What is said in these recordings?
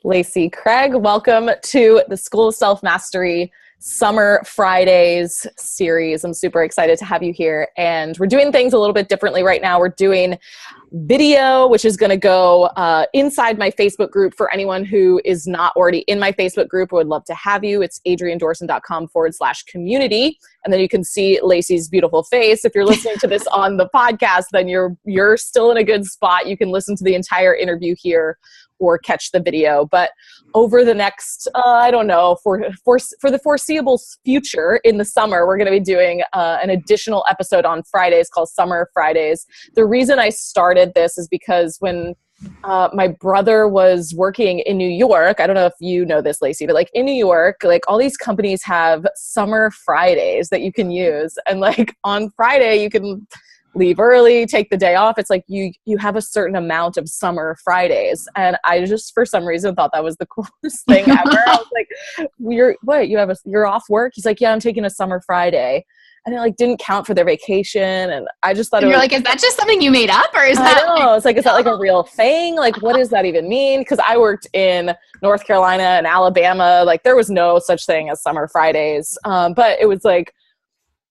Lacey Craig. Welcome to the School of Self-Mastery Summer Fridays series. I'm super excited to have you here. And we're doing things a little bit differently right now. We're doing video, which is going to go inside my Facebook group. For anyone who is not already in my Facebook group, I would love to have you. It's adriendorson.com/community. And then you can see Lacey's beautiful face. If you're listening to this on the podcast, then you're still in a good spot. You can listen to the entire interview here or catch the video. But over the next, I don't know, for the foreseeable future in the summer, we're going to be doing an additional episode on Fridays called Summer Fridays. The reason I started this is because when my brother was working in New York, I don't know if you know this, Lacey, but like in New York, like all these companies have Summer Fridays that you can use. And like on Friday, you can leave early, take the day off. It's like you have a certain amount of Summer Fridays. And I just, for some reason, thought that was the coolest thing ever. I was like, you're off work? He's like, yeah, I'm taking a Summer Friday. And it like didn't count for their vacation. And I just thought you're like, is that just something you made up? Or is that? I know. It's like, is that like a real thing? Like, what does that even mean? Because I worked in North Carolina and Alabama. Like there was no such thing as Summer Fridays. But it was like,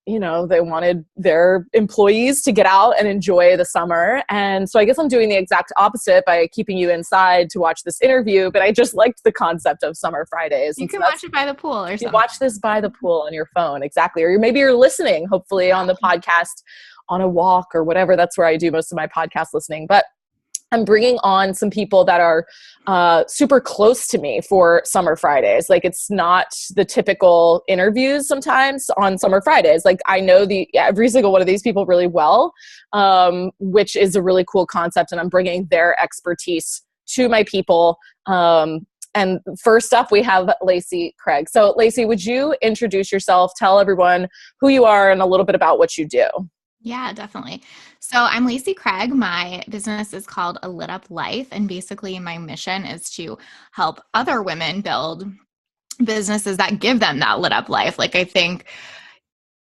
you know, they wanted their employees to get out and enjoy the summer. And so I guess I'm doing the exact opposite by keeping you inside to watch this interview. But I just liked the concept of Summer Fridays. You can watch it by the pool or something. You watch this by the pool on your phone. Exactly. Or maybe you're listening, hopefully, on the podcast on a walk or whatever. That's where I do most of my podcast listening. But I'm bringing on some people that are super close to me for Summer Fridays. Like it's not the typical interviews sometimes on Summer Fridays. Like I know every single one of these people really well, which is a really cool concept. And I'm bringing their expertise to my people. And first up, we have Lacey Craig. So Lacey, would you introduce yourself, tell everyone who you are and a little bit about what you do? Yeah, definitely. So I'm Lacey Craig. My business is called A Lit Up Life. And basically my mission is to help other women build businesses that give them that lit up life. Like I think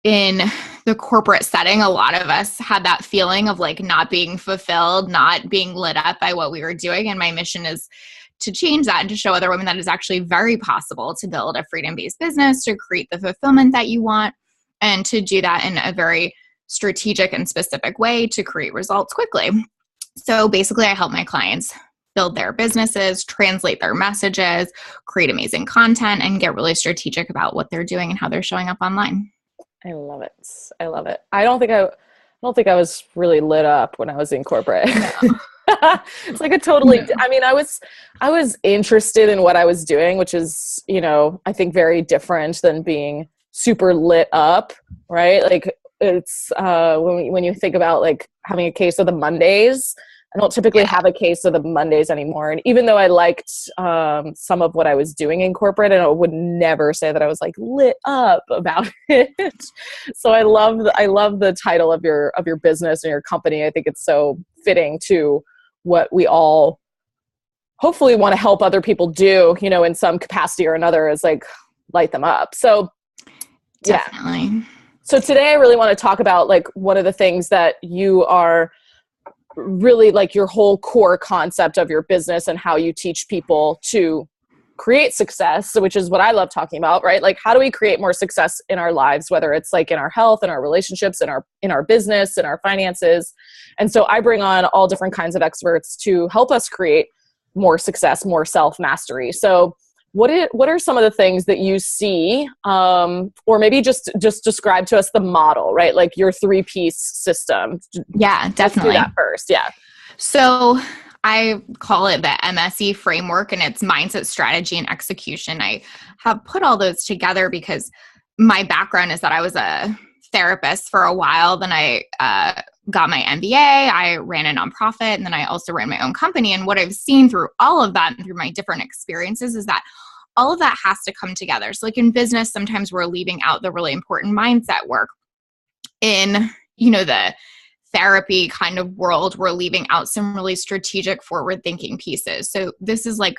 in the corporate setting, a lot of us had that feeling of like not being fulfilled, not being lit up by what we were doing. And my mission is to change that and to show other women that it's actually very possible to build a freedom-based business, to create the fulfillment that you want, and to do that in a very strategic and specific way to create results quickly. So basically, I help my clients build their businesses, translate their messages, create amazing content, and get really strategic about what they're doing and how they're showing up online. I love it. I love it. I don't think I was really lit up when I was in corporate. No. It's like I mean, I was interested in what I was doing, which is, you know, I think very different than being super lit up, right? Like it's when you think about like having a case of the Mondays, I don't typically have a case of the Mondays anymore. And even though I liked some of what I was doing in corporate, and I would never say that I was like lit up about it. So I love the title of your business and your company. I think it's so fitting to what we all hopefully want to help other people do, you know, in some capacity or another, is like light them up. So definitely. Yeah. So today I really want to talk about like one of the things that you are really like your whole core concept of your business and how you teach people to create success, which is what I love talking about, right? Like how do we create more success in our lives, whether it's like in our health, in our relationships, in our business, in our finances. And so I bring on all different kinds of experts to help us create more success, more self-mastery. So what are some of the things that you see, or maybe just describe to us the model, right? Like your 3-piece system. Yeah, definitely. Let's do that first. Yeah. So I call it the MSE framework, and it's mindset, strategy, and execution. I have put all those together because my background is that I was a therapist for a while. Then I got my MBA, I ran a nonprofit, and then I also ran my own company. And what I've seen through all of that and through my different experiences is that all of that has to come together. So like in business, sometimes we're leaving out the really important mindset work. In, you know, the therapy kind of world, we're leaving out some really strategic, forward-thinking pieces. So this is like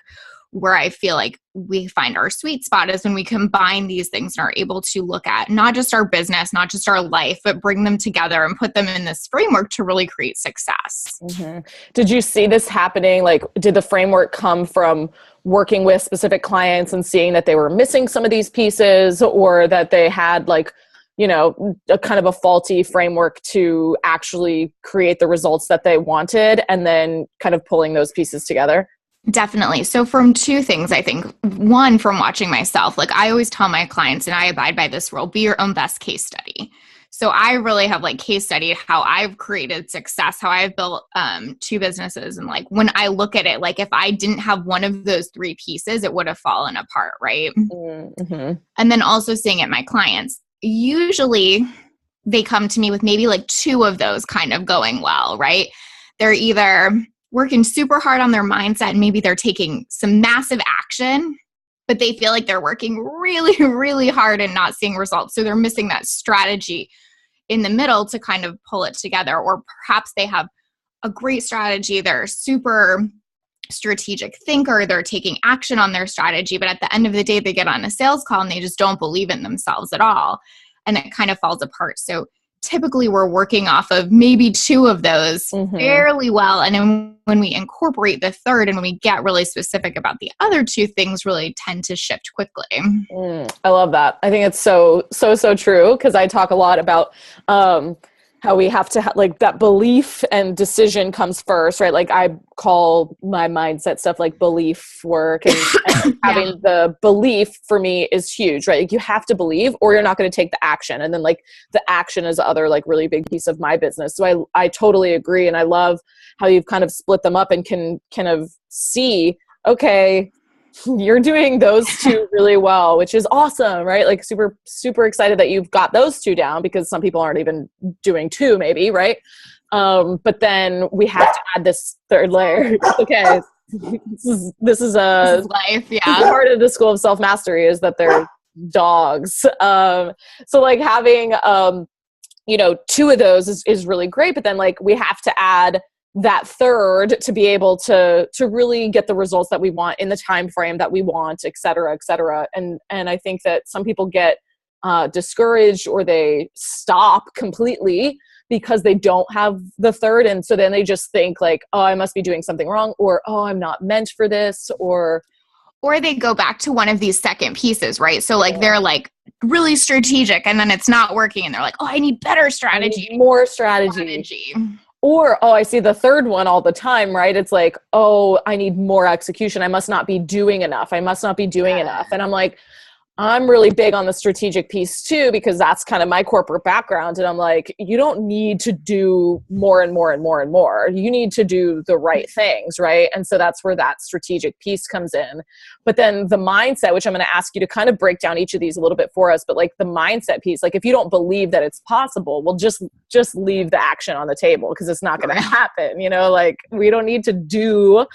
where I feel like we find our sweet spot is when we combine these things and are able to look at not just our business, not just our life, but bring them together and put them in this framework to really create success. Mm-hmm. Did you see this happening? Like, did the framework come from working with specific clients and seeing that they were missing some of these pieces, or that they had like, you know, a kind of a faulty framework to actually create the results that they wanted, and then kind of pulling those pieces together? Definitely. So from two things, I think. One, from watching myself, like I always tell my clients, and I abide by this rule, be your own best case study. So I really have like case studied how I've created success, how I've built 2 businesses. And like, when I look at it, like if I didn't have one of those 3 pieces, it would have fallen apart. Right. Mm-hmm. And then also seeing it, my clients, usually they come to me with maybe like 2 of those kind of going well, right? They're either working super hard on their mindset and maybe they're taking some massive action, but they feel like they're working really, really hard and not seeing results. So they're missing that strategy in the middle to kind of pull it together. Or perhaps they have a great strategy. They're super strategic thinker. They're taking action on their strategy, but at the end of the day, they get on a sales call and they just don't believe in themselves at all. And it kind of falls apart. So typically we're working off of maybe 2 of those fairly well. And then when we incorporate the third and when we get really specific about the other 2, things really tend to shift quickly. I love that. I think it's so true, because I talk a lot about how we have to like that belief and decision comes first, right? Like I call my mindset stuff like belief work, and having the belief for me is huge, right? Like you have to believe or you're not going to take the action. And then like the action is the other like really big piece of my business. So I totally agree. And I love how you've kind of split them up and can kind of see, okay, you're doing those 2 really well, which is awesome, right? Like super, super excited that you've got those 2 down, because some people aren't even doing 2 maybe, right? But then we have to add this third layer. Okay. This is life. Yeah. Part of the school of self-mastery is that they're dogs. So like having, 2 of those is really great, but then like we have to add that third to be able to really get the results that we want in the time frame that we want, et cetera, et cetera. And I think that some people get discouraged or they stop completely because they don't have the third. And so then they just think like, oh, I must be doing something wrong, or, oh, I'm not meant for this, or they go back to one of these second pieces, right? So like they're like really strategic and then it's not working and they're like, oh, I need better strategy. More strategy. Or, oh, I see the third one all the time, right? It's like, oh, I need more execution. I must not be doing enough. And I'm like, I'm really big on the strategic piece too, because that's kind of my corporate background. And I'm like, you don't need to do more and more and more and more. You need to do the right things, right? And so that's where that strategic piece comes in. But then the mindset, which I'm going to ask you to kind of break down each of these a little bit for us, but like the mindset piece, like if you don't believe that it's possible, well, just leave the action on the table, because it's not going to happen. Like we don't need to do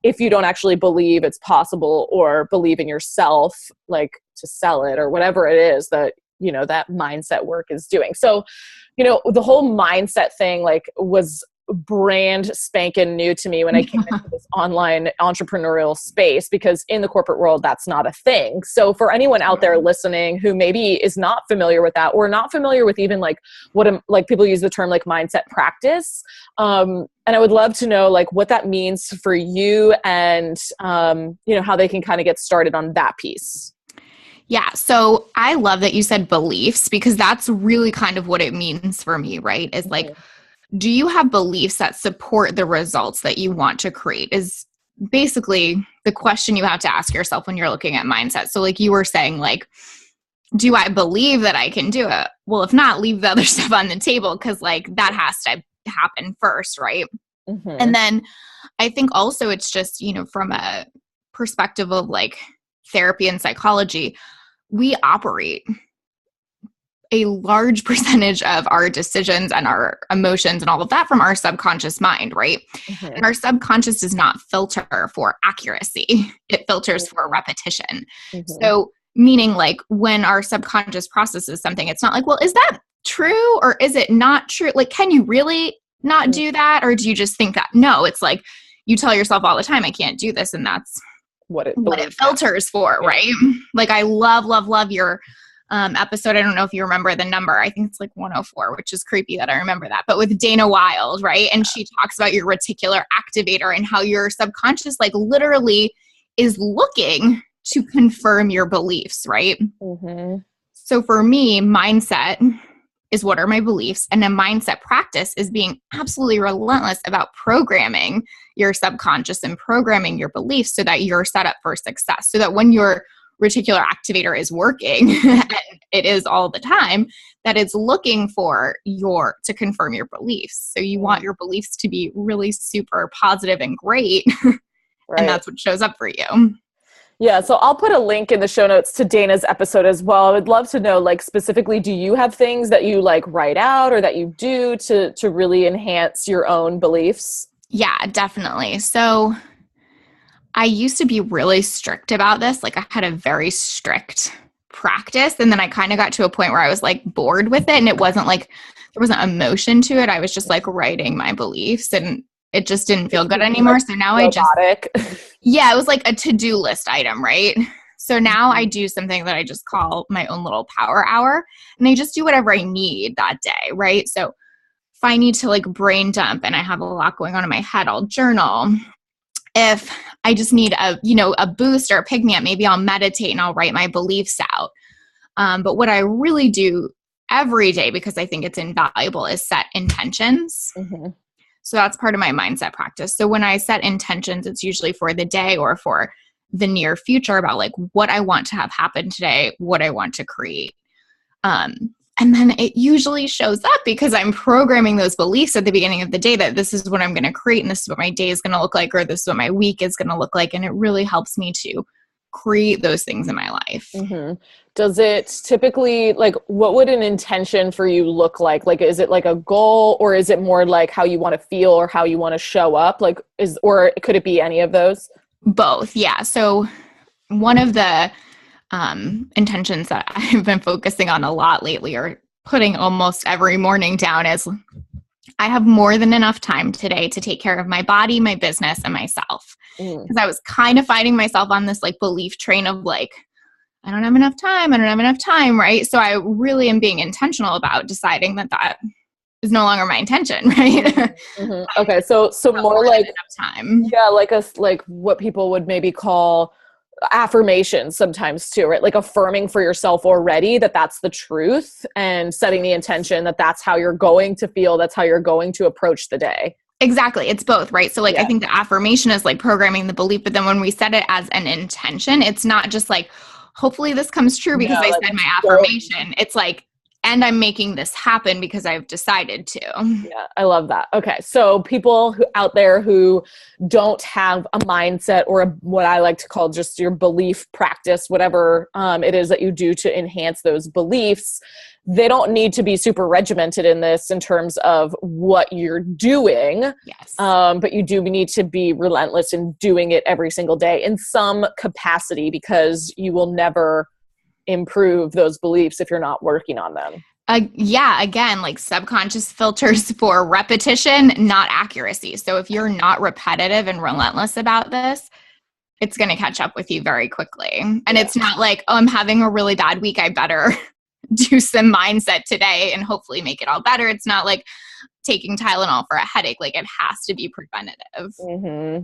if you don't actually believe it's possible or believe in yourself, like to sell it or whatever it is that, that mindset work is doing. So, the whole mindset thing like was brand spanking new to me when I came into this online entrepreneurial space, because in the corporate world, that's not a thing. So for anyone out there listening who maybe is not familiar with that, or not familiar with even like like people use the term like mindset practice. And I would love to know like what that means for you and, how they can kind of get started on that piece. Yeah. So I love that you said beliefs, because that's really kind of what it means for me, right? Is like, do you have beliefs that support the results that you want to create is basically the question you have to ask yourself when you're looking at mindset. So like you were saying, like, do I believe that I can do it? Well, if not, leave the other stuff on the table, because like that has to happen first, right? And then I think also it's just, from a perspective of like therapy and psychology, we operate a large percentage of our decisions and our emotions and all of that from our subconscious mind, right? And our subconscious does not filter for accuracy. It filters for repetition. So meaning like when our subconscious processes something, it's not like, well, is that true or is it not true? Like, can you really not do that? Or do you just think that? No, it's like you tell yourself all the time, I can't do this. And that's what it filters for, right? Like I love your episode. I don't know if you remember the number. I think it's like 104, which is creepy that I remember that. But with Dana Wilde, right? And she talks about your reticular activator and how your subconscious like literally is looking to confirm your beliefs, right? Mm-hmm. So for me, mindset is what are my beliefs, and a mindset practice is being absolutely relentless about programming your subconscious and programming your beliefs so that you're set up for success. So that when your reticular activator is working, and it is all the time, that it's looking for to confirm your beliefs. So you want your beliefs to be really super positive and great, and that's what shows up for you. Yeah, so I'll put a link in the show notes to Dana's episode as well. I would love to know, like, specifically, do you have things that you like write out or that you do to really enhance your own beliefs? Yeah, definitely. So I used to be really strict about this. Like I had a very strict practice, and then I kind of got to a point where I was like bored with it, and it wasn't like there wasn't emotion to it. I was just like writing my beliefs, and it just didn't feel good anymore. So now robotic. it was like a to-do list item, right? So now I do something that I just call my own little power hour, and I just do whatever I need that day, right? So if I need to like brain dump and I have a lot going on in my head, I'll journal. If I just need a boost or a pick-me-up, maybe I'll meditate and I'll write my beliefs out. But what I really do every day, because I think it's invaluable, is set intentions. Mm-hmm. So that's part of my mindset practice. So when I set intentions, it's usually for the day or for the near future about like what I want to have happen today, what I want to create. And then it usually shows up because I'm programming those beliefs at the beginning of the day that this is what I'm going to create and this is what my day is going to look like, or this is what my week is going to look like. And it really helps me to create those things in my life. Mm-hmm. Does it typically, like, what would an intention for you look like? Like, is it like a goal, or is it more like how you want to feel or how you want to show up? Like, or could it be any of those? Both. Yeah. So one of the intentions that I've been focusing on a lot lately, or putting almost every morning down, is I have more than enough time today to take care of my body, my business, and myself. Because I was kind of fighting myself on this like belief train of like, I don't have enough time, right? So I really am being intentional about deciding that is no longer my intention, right? Mm-hmm. Okay, so more like enough time. Yeah, like what people would maybe call affirmations sometimes too, right? Like affirming for yourself already that that's the truth, and setting the intention that that's how you're going to feel, that's how you're going to approach the day. Exactly. It's both, right? So like, I think the affirmation is like programming the belief, but then when we set it as an intention, it's not just like, hopefully this comes true because I said my affirmation. It's like, and I'm making this happen because I've decided to. Yeah, I love that. Okay. So people out there who don't have a mindset or what I like to call just your belief practice, whatever it is that you do to enhance those beliefs, they don't need to be super regimented in this in terms of what you're doing. Yes. But you do need to be relentless in doing it every single day in some capacity, because you will never improve those beliefs if you're not working on them. Again, like subconscious filters for repetition, not accuracy. So if you're not repetitive and relentless about this, it's going to catch up with you very quickly. And it's not like, oh, I'm having a really bad week, I better do some mindset today and hopefully make it all better. It's not like taking Tylenol for a headache. Like it has to be preventative. Mm-hmm.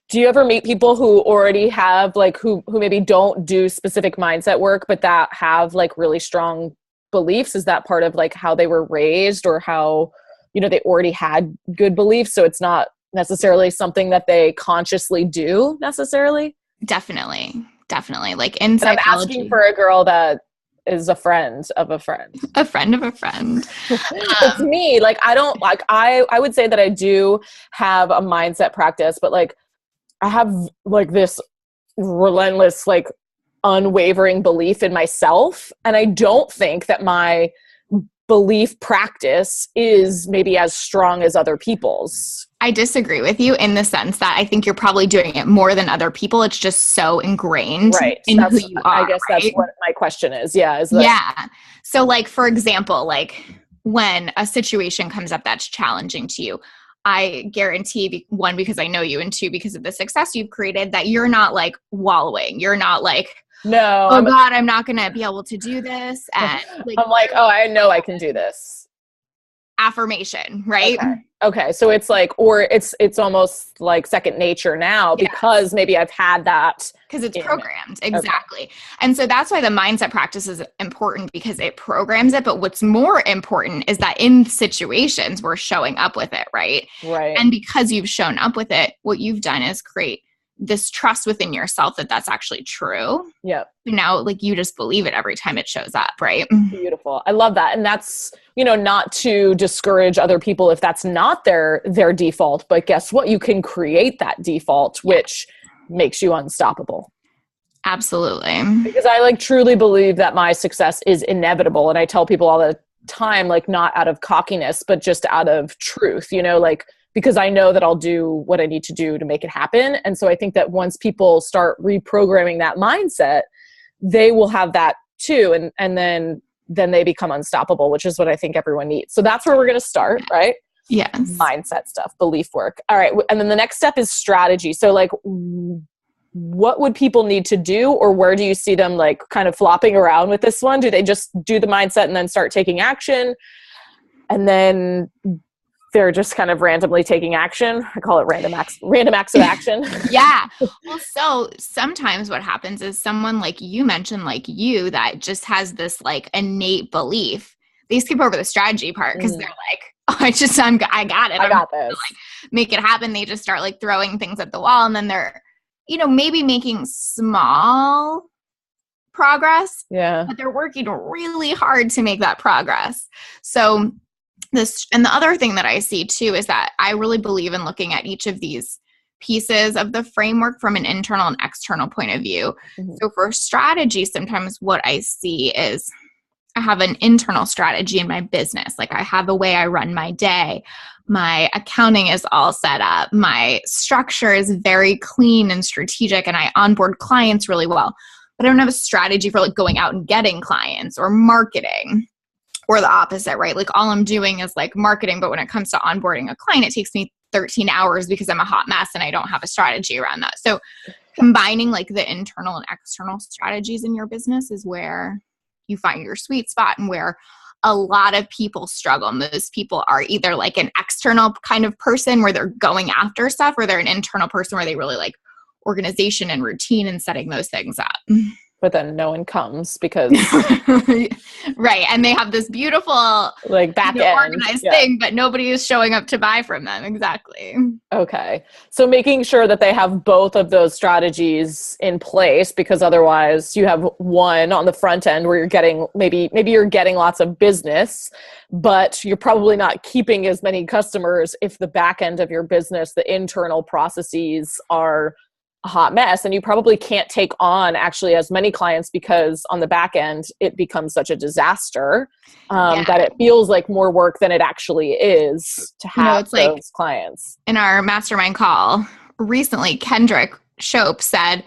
Do you ever meet people who already have like, who maybe don't do specific mindset work, but that have like really strong beliefs? Is that part of like how they were raised, or how, they already had good beliefs? So it's not necessarily something that they consciously do necessarily? Definitely. Like in psychology. I'm asking for a girl that is a friend of a friend. A friend of a friend. It's me. Like, I don't like, I would say that I do have a mindset practice, but like, I have like this relentless, like unwavering belief in myself. And I don't think that my belief practice is maybe as strong as other people's. I disagree with you in the sense that I think you're probably doing it more than other people. It's just so ingrained in who you are. I guess right? That's what my question is. Yeah. Yeah. So like, for example, like when a situation comes up that's challenging to you, I guarantee, one, because I know you, and two, because of the success you've created, that you're not like wallowing. You're not like, no, God, I'm not going to be able to do this. And like, I'm like, oh, I know I can do this. Affirmation, right? Okay. So it's like, or it's almost like second nature now because maybe I've had that. Because it's programmed. Exactly. Okay. And so that's why the mindset practice is important, because it programs it. But what's more important is that in situations we're showing up with it, right? Right. And because you've shown up with it, what you've done is create this trust within yourself that that's actually true. Yep. Now, like, you just believe it every time it shows up, right? Beautiful. I love that. And that's, not to discourage other people if that's not their default, but guess what? You can create that default, which makes you unstoppable. Absolutely. Because I like truly believe that my success is inevitable. And I tell people all the time, like, not out of cockiness, but just out of truth, like, because I know that I'll do what I need to do to make it happen. And so I think that once people start reprogramming that mindset, they will have that too. And then they become unstoppable, which is what I think everyone needs. So that's where we're going to start, right? Yes. Mindset stuff, belief work. All right. And then the next step is strategy. So like, what would people need to do, or where do you see them like kind of flopping around with this one? Do they just do the mindset and then start taking action? And then they're just kind of randomly taking action. I call it random acts of action. Yeah. Well, so sometimes what happens is someone like you mentioned, like you, that just has this like innate belief. They skip over the strategy part because they're like, oh, I got it. I got this. Like, make it happen. They just start like throwing things at the wall, and then they're, maybe making small progress. Yeah. But they're working really hard to make that progress. So and the other thing that I see too is that I really believe in looking at each of these pieces of the framework from an internal and external point of view. Mm-hmm. So for strategy, sometimes what I see is I have an internal strategy in my business. Like, I have a way I run my day. My accounting is all set up. My structure is very clean and strategic, and I onboard clients really well. But I don't have a strategy for like going out and getting clients or marketing. Or the opposite, right? Like, all I'm doing is like marketing, but when it comes to onboarding a client, it takes me 13 hours because I'm a hot mess and I don't have a strategy around that. So combining like the internal and external strategies in your business is where you find your sweet spot, and where a lot of people struggle. Most people are either like an external kind of person where they're going after stuff, or they're an internal person where they really like organization and routine and setting those things up. But then no one comes because right. And they have this beautiful like back end organized thing, but nobody is showing up to buy from them. Exactly. Okay. So making sure that they have both of those strategies in place, because otherwise you have one on the front end where you're getting maybe you're getting lots of business, but you're probably not keeping as many customers if the back end of your business, the internal processes are a hot mess, and you probably can't take on actually as many clients because on the back end it becomes such a disaster that it feels like more work than it actually is to have it's those like clients. In our mastermind call recently, Kendrick Shope said,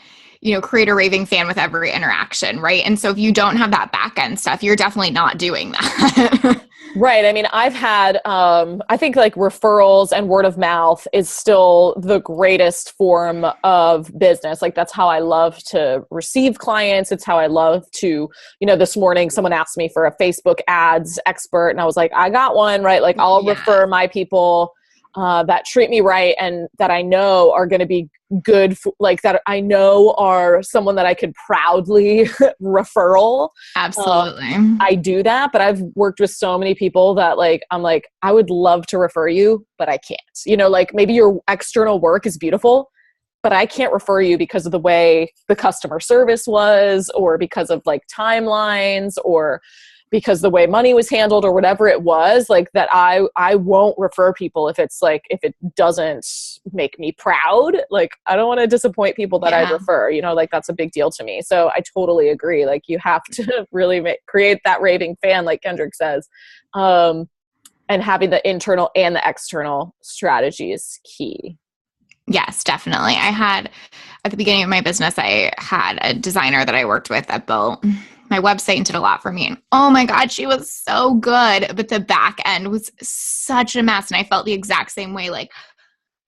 create a raving fan with every interaction, right? And so if you don't have that back end stuff, you're definitely not doing that. Right. I mean, I've had, I think like referrals and word of mouth is still the greatest form of business. Like, that's how I love to receive clients. It's how I love to, this morning someone asked me for a Facebook ads expert, and I was like, I got one, right? Like, I'll refer my people that treat me right and that I know are going to be good, like that I know are someone that I could proudly referral. Absolutely. I do that, but I've worked with so many people that like, I'm like, I would love to refer you, but I can't, like maybe your external work is beautiful, but I can't refer you because of the way the customer service was, or because of like timelines, or because the way money was handled or whatever it was, like that I won't refer people if it's like, if it doesn't make me proud. Like, I don't want to disappoint people that I refer, you know, like that's a big deal to me. So I totally agree. Like you have to really create that raving fan, like Kendrick says. And having the internal and the external strategy is key. Yes, definitely. At the beginning of my business, I had a designer that I worked with that built my website and did a lot for me. And oh my God, she was so good. But the back end was such a mess. And I felt the exact same way. Like,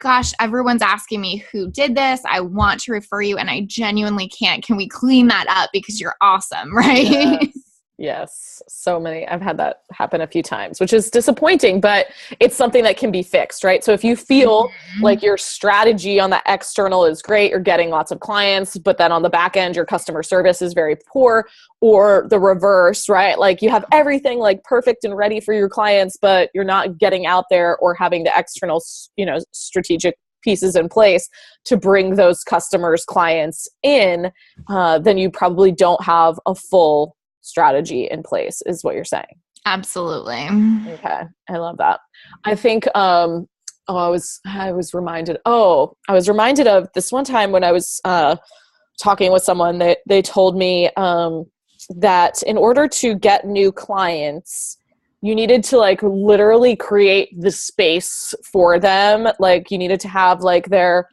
gosh, everyone's asking me who did this. I want to refer you. And I genuinely can't. Can we clean that up? Because you're awesome, right? Yes. Yes. So many. I've had that happen a few times, which is disappointing, but it's something that can be fixed, right? So if you feel like your strategy on the external is great, you're getting lots of clients, but then on the back end, your customer service is very poor, or the reverse, right? Like you have everything like perfect and ready for your clients, but you're not getting out there or having the external, you know, strategic pieces in place to bring those customers, clients in, then you probably don't have a full strategy in place, is what you're saying. Absolutely. Okay. I love that. I think, I was reminded of this one time when I was, talking with someone that they told me, that in order to get new clients, you needed to like literally create the space for them. Like you needed to have like their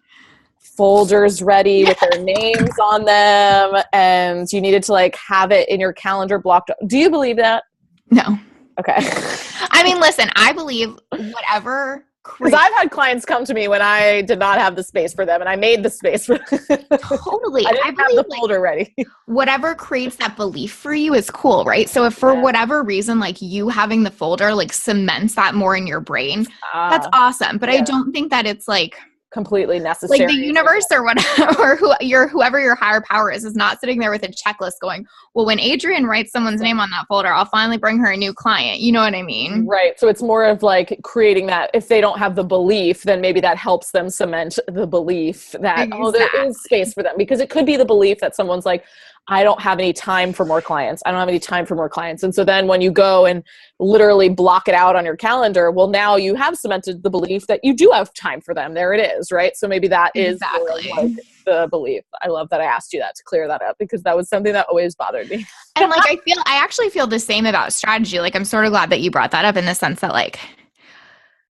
folders ready with their names on them, and you needed to like have it in your calendar blocked. Do you believe that? No. Okay. I mean, listen, I believe whatever. Because I've had clients come to me when I did not have the space for them, and I made the space for them. Totally. I didn't have the folder ready. Whatever creates that belief for you is cool, right? So if for whatever reason, like you having the folder like cements that more in your brain, that's awesome. But I don't think that it's like completely necessary. Like the universe or whatever, or whoever your higher power is not sitting there with a checklist going, well, when Adrienne writes someone's name on that folder, I'll finally bring her a new client. You know what I mean? Right. So it's more of like creating that. If they don't have the belief, then maybe that helps them cement the belief that, oh, there is space for them. Because it could be the belief that someone's like, I don't have any time for more clients. I don't have any time for more clients. And so then when you go and literally block it out on your calendar, well, now you have cemented the belief that you do have time for them. There it is, right? So maybe that is like the belief. I love that I asked you that to clear that up, because that was something that always bothered me. And like, I actually feel the same about strategy. Like, I'm sort of glad that you brought that up in the sense that like,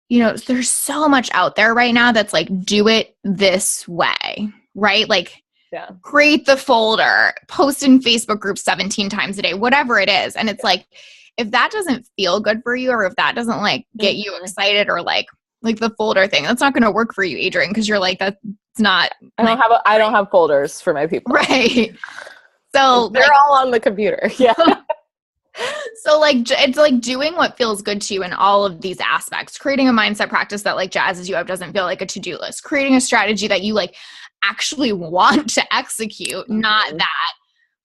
you know, there's so much out there right now that's like, do it this way, right? Like, create the folder, post in Facebook groups 17 times a day, whatever it is. And it's like, if that doesn't feel good for you, or if that doesn't like get you excited, or like the folder thing, that's not going to work for you, Adrienne. Cause you're like, that's not, I don't have folders for my people. Right. So they're all on the computer. Yeah. So like, it's like doing what feels good to you in all of these aspects, creating a mindset practice that like jazzes you up, doesn't feel like a to-do list, creating a strategy that you like actually want to execute, not that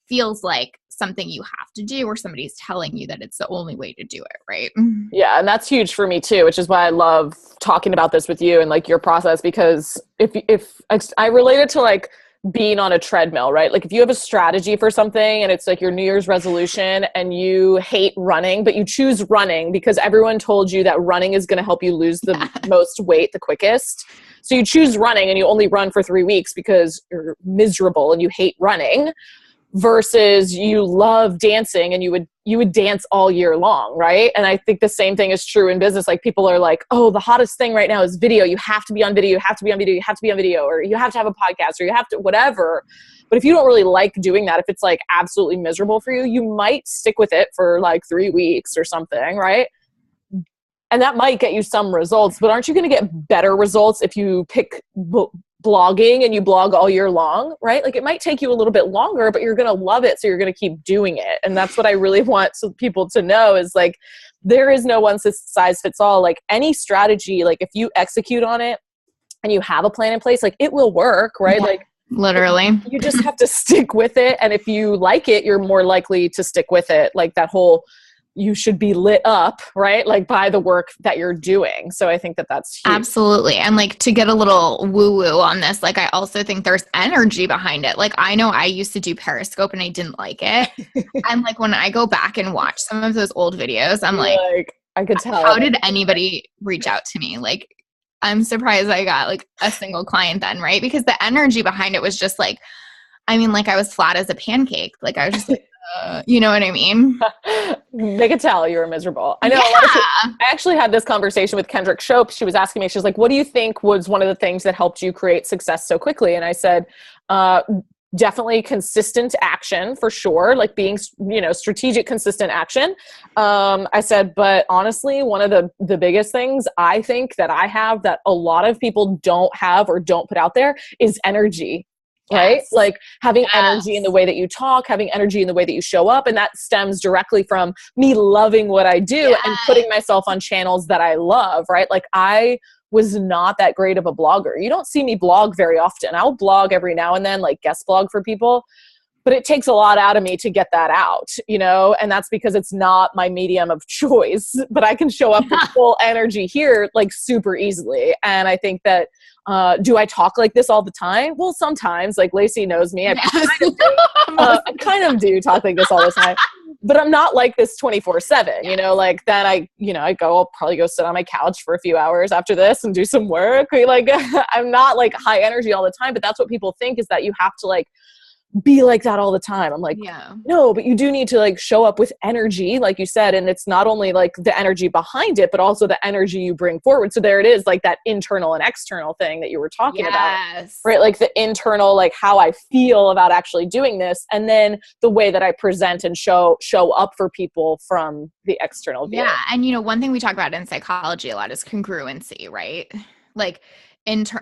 feels like something you have to do or somebody's telling you that it's the only way to do it, right? Yeah, and that's huge for me too, which is why I love talking about this with you and like your process, because if I relate it to like being on a treadmill, right? Like if you have a strategy for something and it's like your New Year's resolution and you hate running, but you choose running because everyone told you that running is going to help you lose the most weight the quickest. So you choose running and you only run for 3 weeks because you're miserable and you hate running, versus you love dancing and you would dance all year long, right? And I think the same thing is true in business. Like people are like, oh, the hottest thing right now is video. You have to be on video. You have to be on video. You have to be on video, or you have to have a podcast, or you have to whatever. But if you don't really like doing that, if it's like absolutely miserable for you, you might stick with it for like 3 weeks or something, right? And that might get you some results, but aren't you going to get better results if you pick blogging and you blog all year long, right? Like it might take you a little bit longer, but you're going to love it. So you're going to keep doing it. And that's what I really want people to know is like, there is no one size fits all. Like any strategy, like if you execute on it and you have a plan in place, like it will work, right? Yeah, like literally you just have to stick with it. And if you like it, you're more likely to stick with it. Like that whole you should be lit up, right? Like by the work that you're doing. So I think that that's huge. Absolutely. And like to get a little woo woo on this, like I also think there's energy behind it. Like I know I used to do Periscope and I didn't like it. And like when I go back and watch some of those old videos, I'm like, I could tell. How did anybody reach out to me? Like, I'm surprised I got like a single client then, right? Because the energy behind it was just like, I mean, like I was flat as a pancake. Like I was just like, you know what I mean? They could tell you were miserable. I know. A lot of people, I actually had this conversation with Kendrick Shope. She was asking me, she's like, what do you think was one of the things that helped you create success so quickly? And I said, definitely consistent action for sure. Like being, strategic, consistent action. I said, but honestly, one of the biggest things I think that I have that a lot of people don't have or don't put out there is energy. Right? Yes. Like having energy in the way that you talk, having energy in the way that you show up. And that stems directly from me loving what I do and putting myself on channels that I love, right? Like I was not that great of a blogger. You don't see me blog very often. I'll blog every now and then, like guest blog for people, but it takes a lot out of me to get that out, and that's because it's not my medium of choice, but I can show up with full energy here, like super easily. And I think that, do I talk like this all the time? Well, sometimes, like Lacey knows me. I kind of do talk like this all the time, but I'm not like this 24/7, like then I I'll probably go sit on my couch for a few hours after this and do some work. Like I'm not like high energy all the time, but that's what people think is that you have to like be like that all the time. I'm like, no, but you do need to like show up with energy, like you said. And it's not only like the energy behind it, but also the energy you bring forward. So there it is, like that internal and external thing that you were talking about, right? Like the internal, like how I feel about actually doing this. And then the way that I present and show up for people from the external view. Yeah. And one thing we talk about in psychology a lot is congruency, right? Like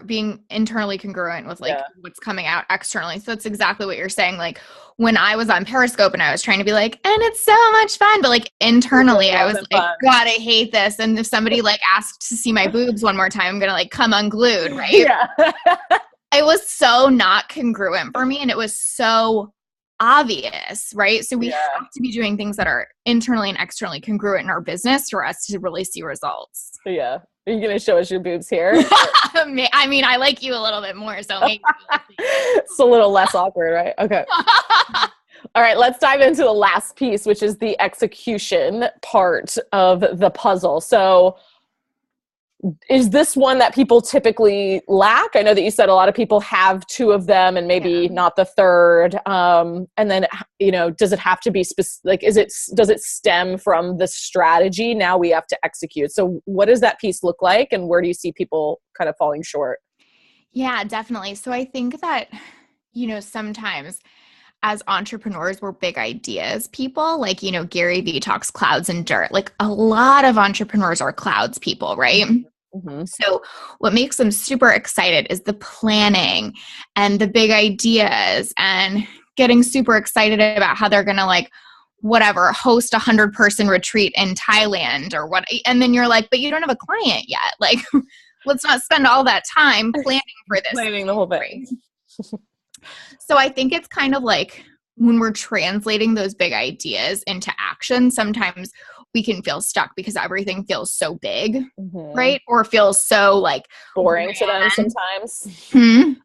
being internally congruent with like what's coming out externally. So it's exactly what you're saying. Like when I was on Periscope and I was trying to be like, and it's so much fun, but like internally I was like, God, I hate this. And if somebody like asked to see my boobs one more time, I'm going to like come unglued. Right. Yeah. It was so not congruent for me. And it was so obvious, right? So we have to be doing things that are internally and externally congruent in our business for us to really see results. Yeah. Are you going to show us your boobs here? I mean, I like you a little bit more, so maybe it's a little less awkward, right? Okay. All right, let's dive into the last piece, which is the execution part of the puzzle. So is this one that people typically lack? I know that you said a lot of people have two of them and maybe not the third. And then, does it have to be specific? Like, does it stem from the strategy? Now we have to execute. So what does that piece look like? And where do you see people kind of falling short? Yeah, definitely. So I think that, sometimes as entrepreneurs, we're big ideas people. Like, Gary Vee talks clouds and dirt. Like a lot of entrepreneurs are clouds people, right? Mm-hmm. So what makes them super excited is the planning and the big ideas and getting super excited about how they're going to like, whatever, host 100-person retreat in Thailand or what. And then you're like, but you don't have a client yet. Like, let's not spend all that time planning for this. Planning the whole thing. So I think it's kind of like when we're translating those big ideas into action, sometimes we can feel stuck because everything feels so big, right? Or feels so like boring to them sometimes.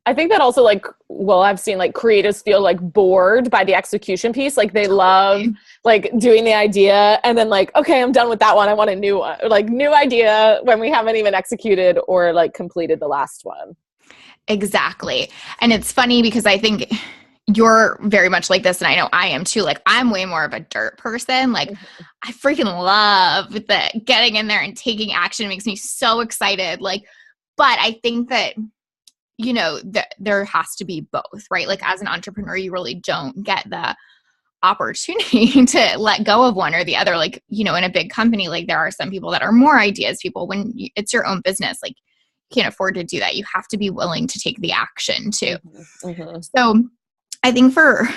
I think that also I've seen like creatives feel like bored by the execution piece. Like they love like doing the idea and then like, okay, I'm done with that one. I want a new one, or like new idea when we haven't even executed or like completed the last one. Exactly. And it's funny because I think you're very much like this, and I know I am too. Like I'm way more of a dirt person. Like I freaking love the getting in there and taking action. It makes me so excited. Like, but I think that, there has to be both, right? Like as an entrepreneur, you really don't get the opportunity to let go of one or the other. Like, in a big company, like there are some people that are more ideas people. When it's your own business, like you can't afford to do that. You have to be willing to take the action too. So I think for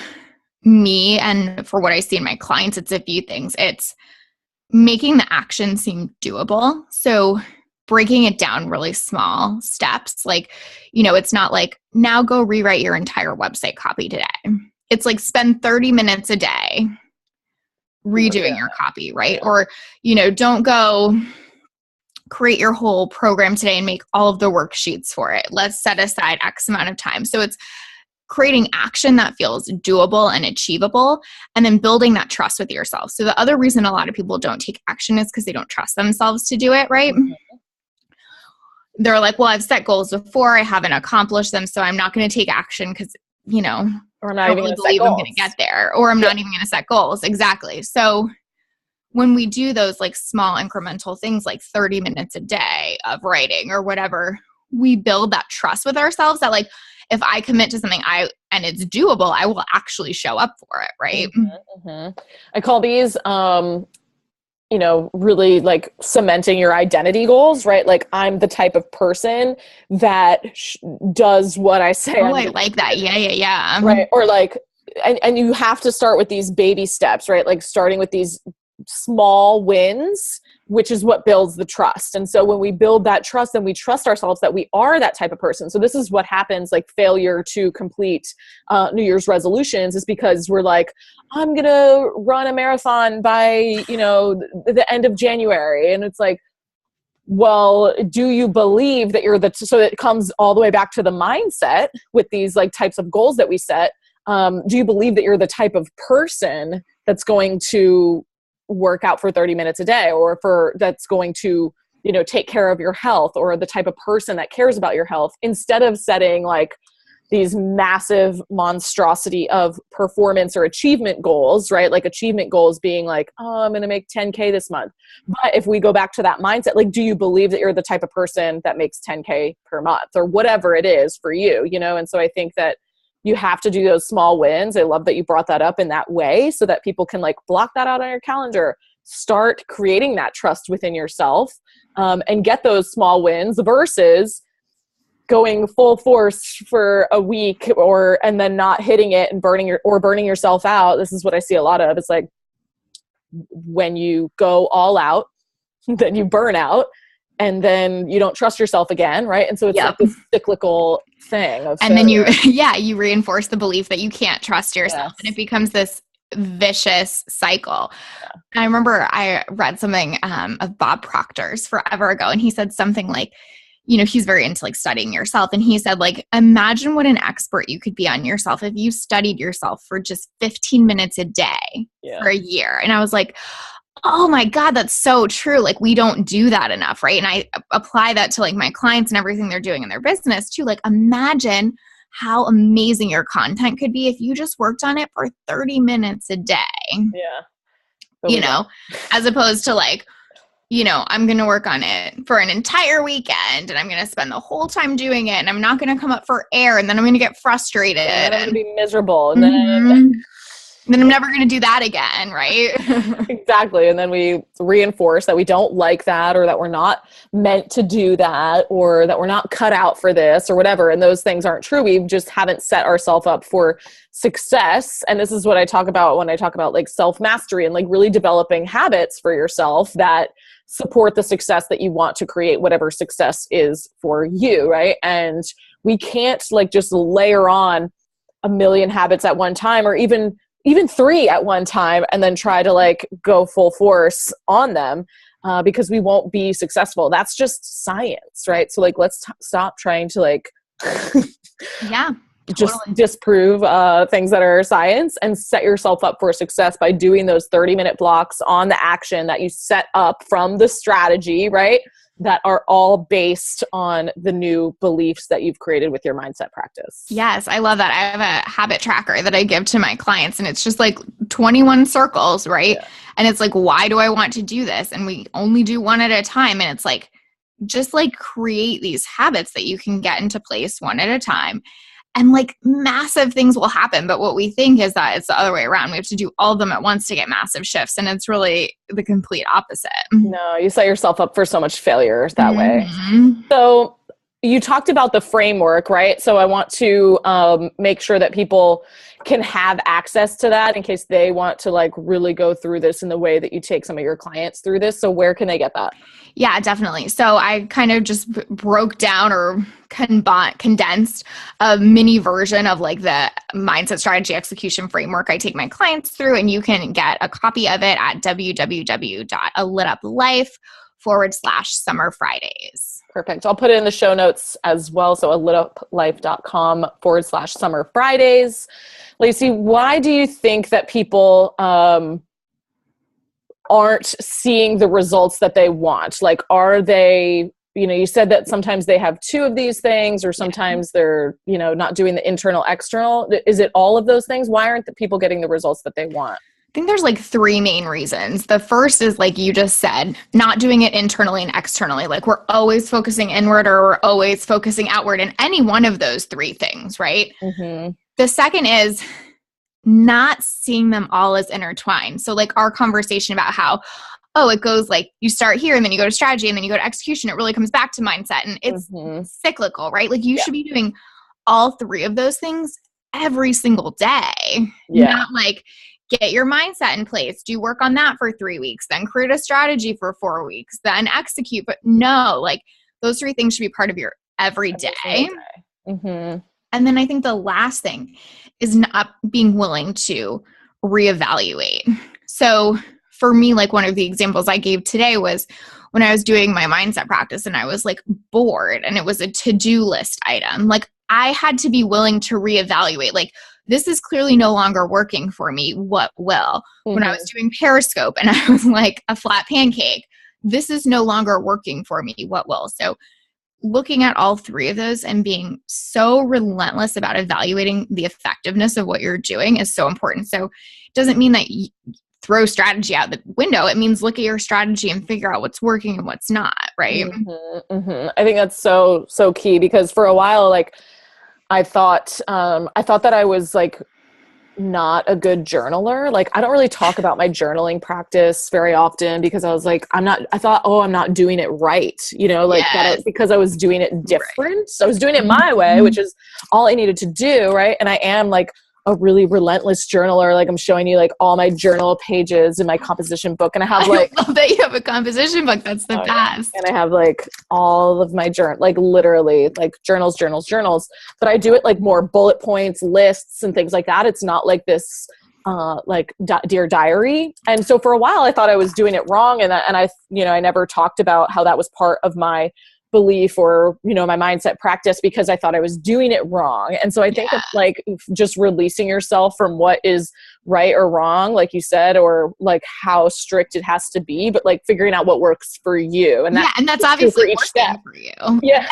me and for what I see in my clients, it's a few things. It's making the action seem doable. So breaking it down really small steps. Like, it's not like now go rewrite your entire website copy today. It's like spend 30 minutes a day redoing your copy, right? Or, don't go create your whole program today and make all of the worksheets for it. Let's set aside X amount of time. So it's creating action that feels doable and achievable, and then building that trust with yourself. So the other reason a lot of people don't take action is because they don't trust themselves to do it, right? Mm-hmm. They're like, well, I've set goals before, I haven't accomplished them, so I'm not going to take action because, or I'm not even going to believe I'm going to get there, or I'm not even going to set goals. Exactly. So when we do those like small incremental things, like 30 minutes a day of writing or whatever, we build that trust with ourselves that, like, if I commit to something and it's doable, I will actually show up for it. Right. Mm-hmm, mm-hmm. I call these, really like cementing your identity goals, right? Like, I'm the type of person that does what I say. Oh, I like that. Yeah. Right. Or like, and you have to start with these baby steps, right? Like starting with these small wins, which is what builds the trust. And so when we build that trust, then we trust ourselves that we are that type of person. So this is what happens, like failure to complete New Year's resolutions is because we're like, I'm going to run a marathon by, the end of January. And it's like, well, do you believe that you're so it comes all the way back to the mindset with these like types of goals that we set. Do you believe that you're the type of person that's going to work out for 30 minutes a day, or that's going to, take care of your health, or the type of person that cares about your health, instead of setting like these massive monstrosity of performance or achievement goals, right? Like achievement goals being like, oh, I'm going to make 10K this month. But if we go back to that mindset, like, do you believe that you're the type of person that makes 10K per month, or whatever it is for you, And so I think that you have to do those small wins. I love that you brought that up in that way so that people can like block that out on your calendar, start creating that trust within yourself, and get those small wins versus going full force for a week and then not hitting it and burning yourself out. This is what I see a lot of. It's like when you go all out, then you burn out, and then you don't trust yourself again, right? And so it's like this cyclical thing of and failure. Then you reinforce the belief that you can't trust yourself, and it becomes this vicious cycle. And I remember I read something of Bob Proctor's forever ago, and he said something like, he's very into like studying yourself, and he said, like, imagine what an expert you could be on yourself if you studied yourself for just 15 minutes a day for a year. And I was like, oh my God, that's so true. Like, we don't do that enough, right? And I apply that to like my clients and everything they're doing in their business too. Like, imagine how amazing your content could be if you just worked on it for 30 minutes a day. Yeah. As opposed to like, I'm going to work on it for an entire weekend, and I'm going to spend the whole time doing it, and I'm not going to come up for air, and then I'm going to get frustrated. And I'm going to be miserable. And then I'm never going to do that again, right? Exactly. And then we reinforce that we don't like that, or that we're not meant to do that, or that we're not cut out for this, or whatever. And those things aren't true. We just haven't set ourselves up for success. And this is what I talk about when I talk about like self-mastery and like really developing habits for yourself that support the success that you want to create, whatever success is for you, right? And we can't like just layer on a million habits at one time, or even 3 at one time, and then try to like go full force on them, because we won't be successful. That's just science, right? So like, let's stop trying to like, just disprove things that are science, and set yourself up for success by doing those 30-minute blocks on the action that you set up from the strategy, right? That are all based on the new beliefs that you've created with your mindset practice. Yes, I love that. I have a habit tracker that I give to my clients, and it's just like 21 circles, right? Yeah. And it's like, why do I want to do this? And we only do one at a time. And it's like, just like create these habits that you can get into place one at a time. And like massive things will happen. But what we think is that it's the other way around. We have to do all of them at once to get massive shifts. And it's really the complete opposite. No, you set yourself up for so much failure that way. So you talked about the framework, right? So I want to make sure that people can have access to that in case they want to like really go through this in the way that you take some of your clients through this. So where can they get that? Yeah, definitely. So I kind of just broke down or condensed a mini version of like the mindset strategy execution framework I take my clients through, and you can get a copy of it at www.alituplife.com/Summer Fridays. Perfect. I'll put it in the show notes as well. So alituplife.com/Summer Fridays. Lacey, why do you think that people aren't seeing the results that they want? Like, are they, you said that sometimes they have two of these things, or sometimes they're, not doing the internal, external. Is it all of those things? Why aren't the people getting the results that they want? I think there's like three main reasons. The first is, like you just said, not doing it internally and externally. Like, we're always focusing inward or we're always focusing outward in any one of those three things, right? Mm-hmm. The second is not seeing them all as intertwined. So like our conversation about how, it goes like you start here and then you go to strategy and then you go to execution. It really comes back to mindset, and it's cyclical, right? Like you should be doing all three of those things every single day, not like get your mindset in place, do work on that for 3 weeks, then create a strategy for 4 weeks, then execute. But no, like those three things should be part of your every day. Mm-hmm. And then I think the last thing is not being willing to reevaluate. So for me, like one of the examples I gave today was when I was doing my mindset practice and I was like bored and it was a to-do list item. Like I had to be willing to reevaluate, like, this is clearly no longer working for me. What will? When I was doing Periscope and I was like a flat pancake, this is no longer working for me. What will? So looking at all three of those and being so relentless about evaluating the effectiveness of what you're doing is so important. So it doesn't mean that you throw strategy out the window. It means look at your strategy and figure out what's working and what's not, right? Mm-hmm, mm-hmm. I think that's so key, because for a while, like, I thought that I was like not a good journaler. Like, I don't really talk about my journaling practice very often because I was like, I'm not doing it right. Because I was doing it different. Right. So I was doing it my way, which is all I needed to do. Right. And I am like a really relentless journaler. Like, I'm showing you like all my journal pages in my composition book. And I have like, I love that you have a composition book. That's the best. And I have like all of my like literally like journals. But I do it like more bullet points, lists, and things like that. It's not like this Dear Diary. And so for a while I thought I was doing it wrong. And I never talked about how that was part of my belief or, my mindset practice, because I thought I was doing it wrong. And so I think it's like just releasing yourself from what is right or wrong, like you said, or like how strict it has to be, but like figuring out what works for you. And that's obviously for each step for you. Yeah.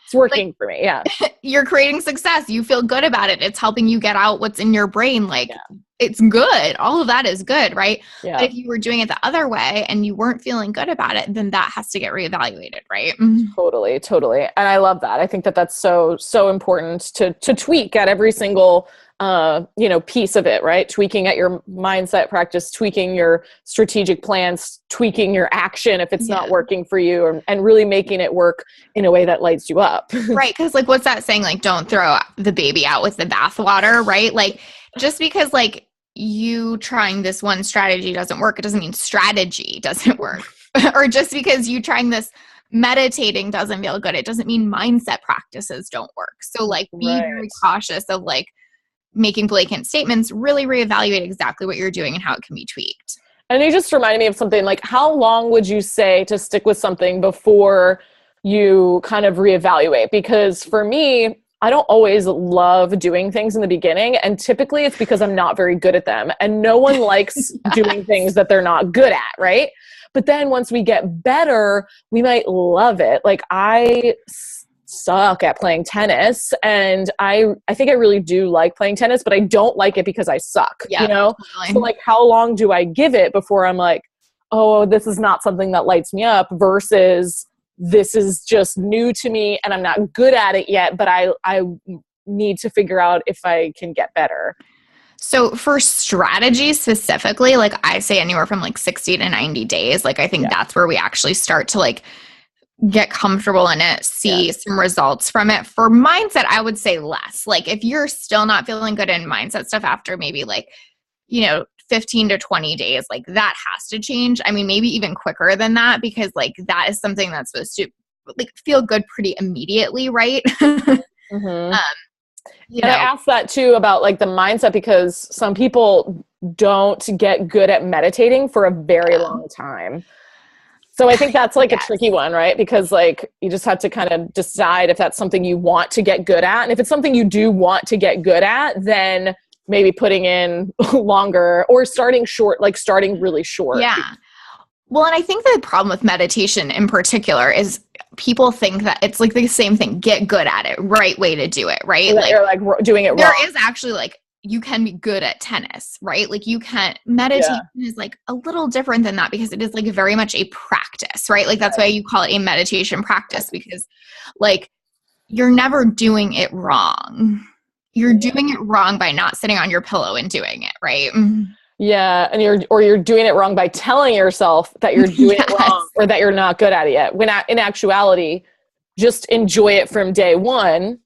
It's working for me. Yeah. You're creating success. You feel good about it. It's helping you get out what's in your brain. Like it's good. All of that is good. Right. Yeah. But if you were doing it the other way and you weren't feeling good about it, then that has to get reevaluated. Right. Totally. And I love that. I think that that's so important to tweak at every single piece of it, right? Tweaking at your mindset practice, tweaking your strategic plans, tweaking your action if it's not working for you, and really making it work in a way that lights you up. Right. Because like, what's that saying? Like, don't throw the baby out with the bathwater, right? Like, just because like you trying this one strategy doesn't work, it doesn't mean strategy doesn't work. Or just because you trying this meditating doesn't feel good, it doesn't mean mindset practices don't work. So like, be very cautious of like making blanket statements. Really reevaluate exactly what you're doing and how it can be tweaked. And you just reminded me of something. Like, how long would you say to stick with something before you kind of reevaluate? Because for me, I don't always love doing things in the beginning, and typically it's because I'm not very good at them, and no one likes doing things that they're not good at, right? But then once we get better, we might love it. Like, I suck at playing tennis, and I think I really do like playing tennis, but I don't like it because I suck, Totally. So like, how long do I give it before I'm like, oh, this is not something that lights me up, versus this is just new to me and I'm not good at it yet, but I need to figure out if I can get better. So for strategy specifically, like I say anywhere from like 60 to 90 days, like I think that's where we actually start to like get comfortable in it, see some results from it. For mindset, I would say less. Like if you're still not feeling good in mindset stuff after maybe like, 15 to 20 days, like that has to change. I mean, maybe even quicker than that, because like that is something that's supposed to like feel good pretty immediately, right? Mm-hmm. And I asked that too about like the mindset, because some people don't get good at meditating for a very long time. So I think that's like a tricky one, right? Because like you just have to kind of decide if that's something you want to get good at. And if it's something you do want to get good at, then maybe putting in longer or starting short, like starting really short. Yeah. Well, and I think the problem with meditation in particular is people think that it's like the same thing, get good at it, right way to do it, right? Like you're like doing it wrong. There is actually like, you can be good at tennis, right? Like you can, meditation is like a little different than that, because it is like very much a practice, right? Like that's why you call it a meditation practice, because like you're never doing it wrong. You're doing it wrong by not sitting on your pillow and doing it, right? Yeah, and you're doing it wrong by telling yourself that you're doing it wrong or that you're not good at it yet. When in actuality, just enjoy it from day one.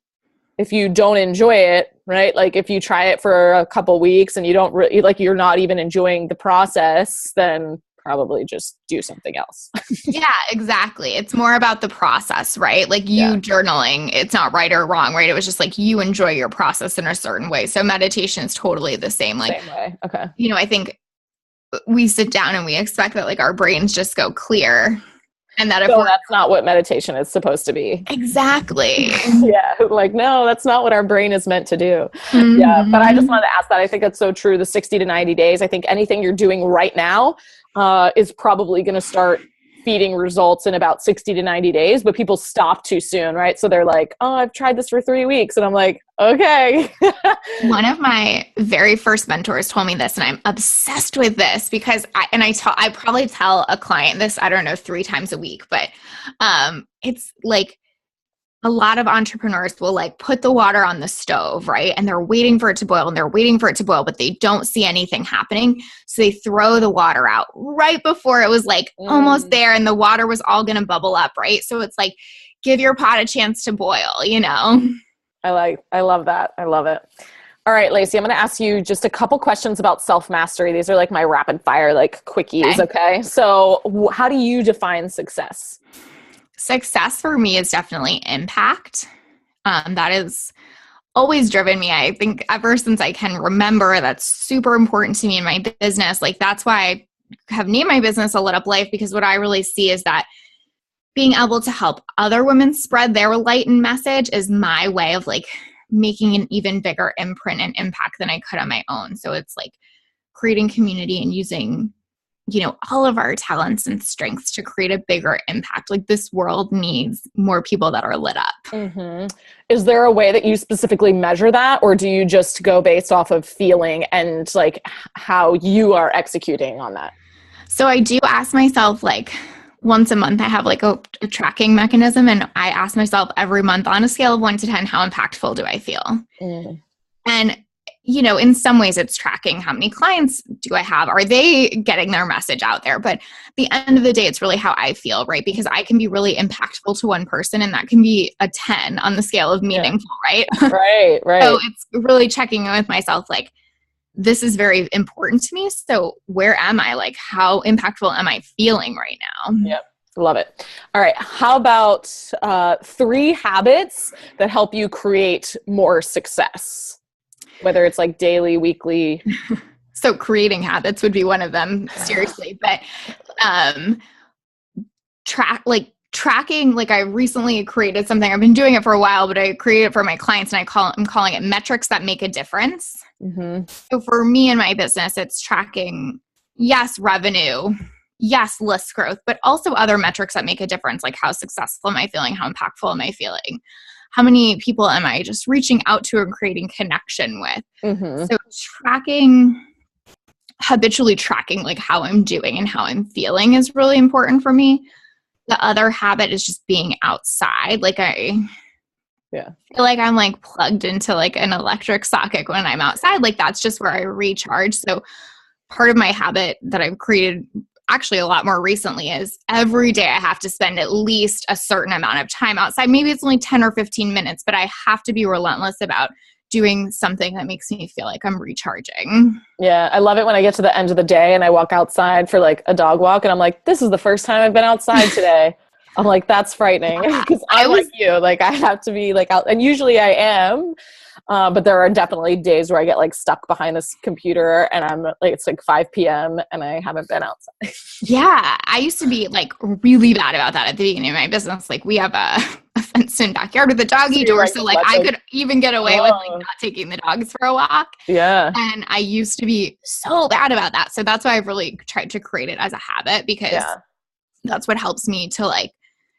If you don't enjoy it, right? Like if you try it for a couple weeks and you don't really like, you're not even enjoying the process, then probably just do something else. Yeah, exactly. It's more about the process, right? Like you journaling, it's not right or wrong, right? It was just like you enjoy your process in a certain way. So meditation is totally the same. Like, same way. Okay. I think we sit down and we expect that like our brains just go clear. And that that's not what meditation is supposed to be. Exactly. Yeah. Like, no, that's not what our brain is meant to do. Mm-hmm. Yeah. But I just wanted to ask that. I think that's so true. The 60 to 90 days, I think anything you're doing right now is probably going to start feeding results in about 60 to 90 days, but people stop too soon, right? So they're like, oh, I've tried this for 3 weeks. And I'm like, okay. One of my very first mentors told me this, and I'm obsessed with this because I probably tell a client this, I don't know, 3 times a week, but it's like a lot of entrepreneurs will like put the water on the stove, right? And they're waiting for it to boil and they're waiting for it to boil, but they don't see anything happening. So they throw the water out right before it was like almost there and the water was all going to bubble up, right? So it's like, give your pot a chance to boil, I love that. I love it. All right, Lacey, I'm going to ask you just a couple questions about self-mastery. These are like my rapid fire, like quickies. Okay. So how do you define success? Success for me is definitely impact. That has always driven me. I think ever since I can remember, that's super important to me in my business. Like that's why I have named my business A Lit Up Life, because what I really see is that being able to help other women spread their light and message is my way of like making an even bigger imprint and impact than I could on my own. So it's like creating community and using all of our talents and strengths to create a bigger impact. Like this world needs more people that are lit up. Mm-hmm. Is there a way that you specifically measure that, or do you just go based off of feeling and like how you are executing on that? So I do ask myself like once a month, I have like a tracking mechanism, and I ask myself every month on a scale of 1 to 10, how impactful do I feel? And in some ways it's tracking how many clients do I have? Are they getting their message out there? But at the end of the day, it's really how I feel, right? Because I can be really impactful to one person and that can be a 10 on the scale of meaningful, right? Right. So it's really checking in with myself, like, this is very important to me. So where am I? Like, how impactful am I feeling right now? Yep. Love it. All right. How about 3 habits that help you create more success? Whether it's like daily, weekly. So creating habits would be one of them, seriously. But tracking, like I recently created something. I've been doing it for a while, but I created it for my clients, and I'm calling it metrics that make a difference. Mm-hmm. So for me and my business, it's tracking, yes, revenue, yes, list growth, but also other metrics that make a difference. Like how successful am I feeling? How impactful am I feeling? How many people am I just reaching out to and creating connection with? Mm-hmm. So habitually tracking like how I'm doing and how I'm feeling is really important for me. The other habit is just being outside. Like I feel like I'm like plugged into like an electric socket when I'm outside. Like that's just where I recharge. So part of my habit that I've created actually a lot more recently is every day I have to spend at least a certain amount of time outside. Maybe it's only 10 or 15 minutes, but I have to be relentless about doing something that makes me feel like I'm recharging. Yeah, I love it when I get to the end of the day and I walk outside for like a dog walk and I'm like, this is the first time I've been outside today. I'm like, that's frightening because I'm like you, like I have to be like out, and usually I am, but there are definitely days where I get like stuck behind this computer and I'm like, it's like 5 p.m. and I haven't been outside. Yeah, I used to be like really bad about that at the beginning of my business. Like we have a fenced-in backyard with a doggy door, so like I could even get away with like not taking the dogs for a walk. Yeah. And I used to be so bad about that. So that's why I've really tried to create it as a habit, because that's what helps me to like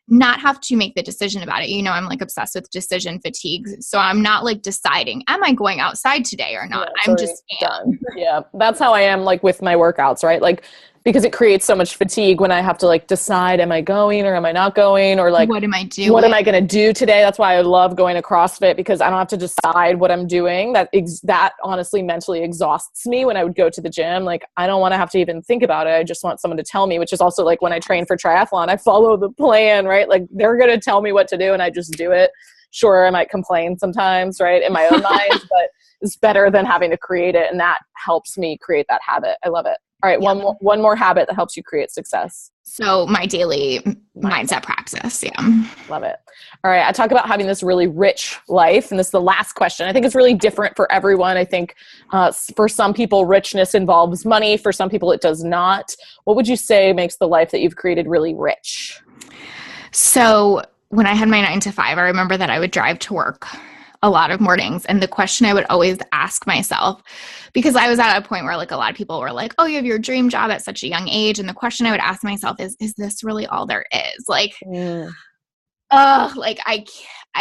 not have to make the decision about it. You know, I'm like obsessed with decision fatigue. So I'm not like deciding, am I going outside today or not? I'm just done. Yeah. That's how I am like with my workouts, right? Like, because it creates so much fatigue when I have to like decide, am I going or am I not going? Or like, what am I doing? What am I going to do today? That's why I love going to CrossFit, because I don't have to decide what I'm doing. That honestly mentally exhausts me when I would go to the gym. Like, I don't want to have to even think about it. I just want someone to tell me, which is also like when I train for triathlon, I follow the plan, right? Like they're going to tell me what to do and I just do it. Sure, I might complain sometimes, right? In my own mind, but it's better than having to create it. And that helps me create that habit. I love it. All right, one more habit that helps you create success. So my daily mindset practice. Yeah. Love it. All right. I talk about having this really rich life. And this is the last question. I think it's really different for everyone. I think for some people, richness involves money. For some people, it does not. What would you say makes the life that you've created really rich? So when I had my 9 to 5, I remember that I would drive to work a lot of mornings. And the question I would always ask myself, because I was at a point where like a lot of people were like, oh, you have your dream job at such a young age. And the question I would ask myself is this really all there is? Like, like I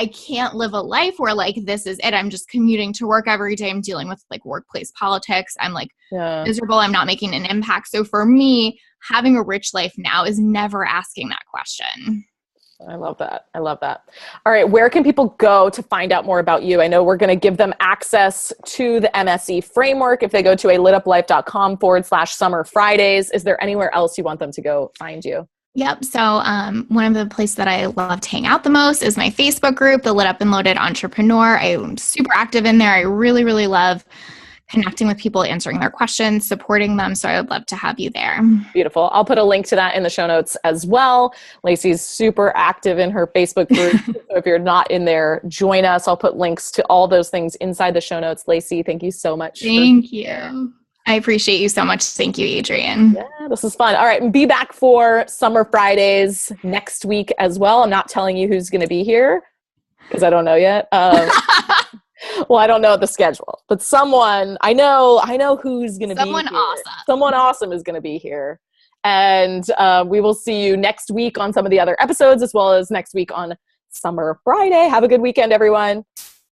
can't live a life where like, this is it. I'm just commuting to work every day. I'm dealing with like workplace politics. I'm like miserable. I'm not making an impact. So for me, having a rich life now is never asking that question. I love that. I love that. All right. Where can people go to find out more about you? I know we're going to give them access to the MSE framework if they go to alituplife.com/Summer Fridays. Is there anywhere else you want them to go find you? Yep. So one of the places that I love to hang out the most is my Facebook group, the Lit Up and Loaded Entrepreneur. I'm super active in there. I really, really love connecting with people, answering their questions, supporting them. So I would love to have you there. Beautiful. I'll put a link to that in the show notes as well. Lacey's super active in her Facebook group. So if you're not in there, join us. I'll put links to all those things inside the show notes. Lacey, thank you so much. Thank you. I appreciate you so much. Thank you, Adrienne. Yeah, this is fun. All right. Be back for Summer Fridays next week as well. I'm not telling you who's going to be here because I don't know yet. Well, I don't know the schedule, but someone I know who's going to be here. Someone awesome. Someone awesome is going to be here. And we will see you next week on some of the other episodes, as well as next week on Summer Friday. Have a good weekend, everyone.